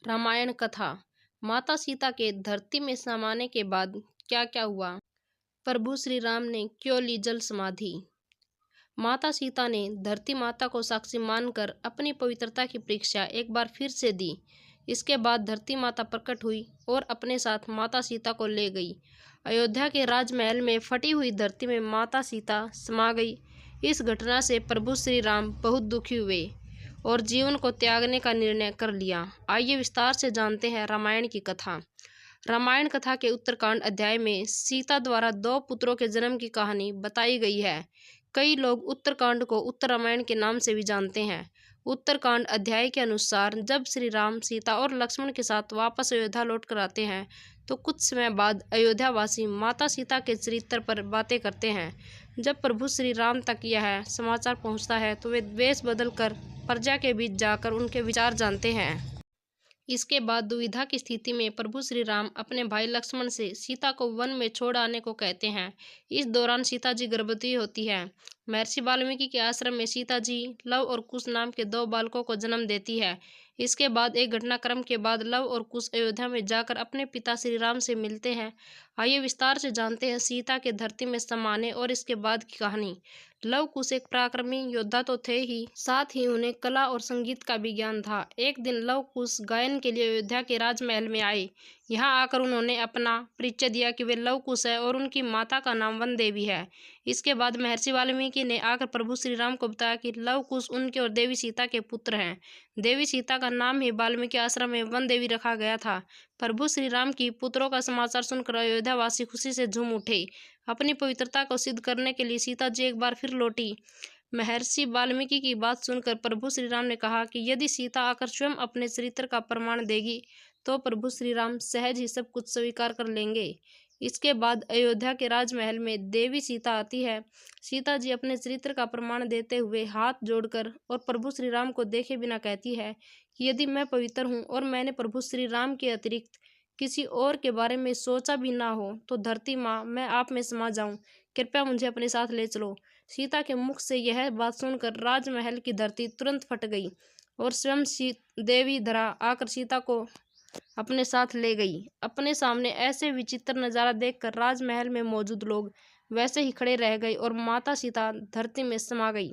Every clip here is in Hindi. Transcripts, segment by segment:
रामायण कथा। माता सीता के धरती में समाने के बाद क्या क्या हुआ। प्रभु श्री राम ने क्यों ली जल समाधि। माता सीता ने धरती माता को साक्षी मानकर अपनी पवित्रता की परीक्षा एक बार फिर से दी। इसके बाद धरती माता प्रकट हुई और अपने साथ माता सीता को ले गई। अयोध्या के राजमहल में फटी हुई धरती में माता सीता समा गई। इस घटना से प्रभु श्री राम बहुत दुखी हुए और जीवन को त्यागने का निर्णय कर लिया। आइए विस्तार से जानते हैं रामायण की कथा। रामायण कथा के उत्तरकांड अध्याय में सीता द्वारा 2 पुत्रों के जन्म की कहानी बताई गई है। कई लोग उत्तरकांड को उत्तर रामायण के नाम से भी जानते हैं। उत्तरकांड अध्याय के अनुसार जब श्री राम सीता और लक्ष्मण के साथ वापस अयोध्या लौट कर आते हैं तो कुछ समय बाद अयोध्यावासी माता सीता के चरित्र पर बातें करते हैं। जब प्रभु श्री राम तक यह समाचार पहुंचता है तो वे वेश बदल कर प्रजा के बीच जाकर उनके विचार जानते हैं। इसके बाद दुविधा की स्थिति में प्रभु श्री राम अपने भाई लक्ष्मण से सीता को वन में छोड़ आने को कहते हैं। इस दौरान सीता जी गर्भवती होती है। महर्षि वाल्मीकि के आश्रम में सीता जी लव और कुश नाम के 2 बालकों को जन्म देती है। इसके बाद एक घटनाक्रम के बाद लव और कुश अयोध्या में जाकर अपने पिता श्री राम से मिलते हैं। आइए विस्तार से जानते हैं सीता के धरती में समाने और इसके बाद की कहानी। लव कुश एक पराक्रमी योद्धा तो थे ही, साथ ही उन्हें कला और संगीत का भी ज्ञान था। एक दिन लव कुश गायन के लिए अयोध्या के राजमहल में आए। यहाँ आकर उन्होंने अपना परिचय दिया कि वे लव कुश है और उनकी माता का नाम वन देवी है। इसके बाद महर्षि वाल्मीकि ने आकर प्रभु श्री राम को बताया कि लव कुश उनके और देवी सीता के पुत्र हैं। देवी सीता का नाम ही वाल्मीकि आश्रम में वन देवी रखा गया था। प्रभु श्री राम की पुत्रों का समाचार सुनकर अयोध्यावासी खुशी से झूम उठे। अपनी पवित्रता को सिद्ध करने के लिए सीता जी एक बार फिर लौटी। महर्षि वाल्मीकि की बात सुनकर प्रभु श्री राम ने कहा कि यदि सीता आकर स्वयं अपने चरित्र का प्रमाण देगी तो प्रभु श्री राम सहज ही सब कुछ स्वीकार कर लेंगे। इसके बाद अयोध्या के राजमहल में देवी सीता आती है। सीता जी अपने चरित्र का प्रमाण देते हुए हाथ जोड़कर और प्रभु श्री राम को देखे बिना कहती है कि यदि मैं पवित्र हूँ और मैंने प्रभु श्री राम के अतिरिक्त किसी और के बारे में सोचा भी ना हो तो धरती माँ मैं आप में समा जाऊं, कृपया मुझे अपने साथ ले चलो। सीता के मुख से यह बात सुनकर राजमहल की धरती तुरंत फट गई और स्वयं देवी धरा आकर सीता को अपने साथ ले गई। अपने सामने ऐसे विचित्र नज़ारा देखकर राजमहल में मौजूद लोग वैसे ही खड़े रह गए और माता सीता धरती में समा गई।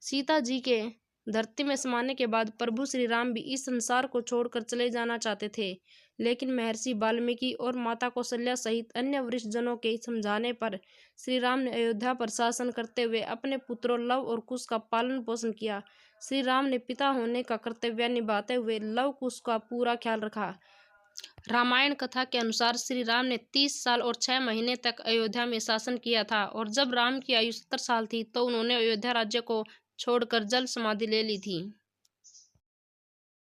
सीता जी के धरती में समाने के बाद प्रभु श्री राम भी इस संसार को छोड़कर चले जाना चाहते थे, लेकिन महर्षि वाल्मीकि और माता कौशल्या सहित अन्य वरिष्ठ जनों के समझाने पर श्री राम ने अयोध्या पर शासन करते हुए अपने पुत्रों लव और कुश का पालन पोषण किया। श्री राम ने पिता होने का कर्तव्य निभाते हुए लव कुश का पूरा ख्याल रखा। रामायण कथा के अनुसार श्री राम ने 30 साल और 6 महीने तक अयोध्या में शासन किया था और जब राम की आयु 70 साल थी तो उन्होंने अयोध्या राज्य को छोड़कर जल समाधि ले ली थी।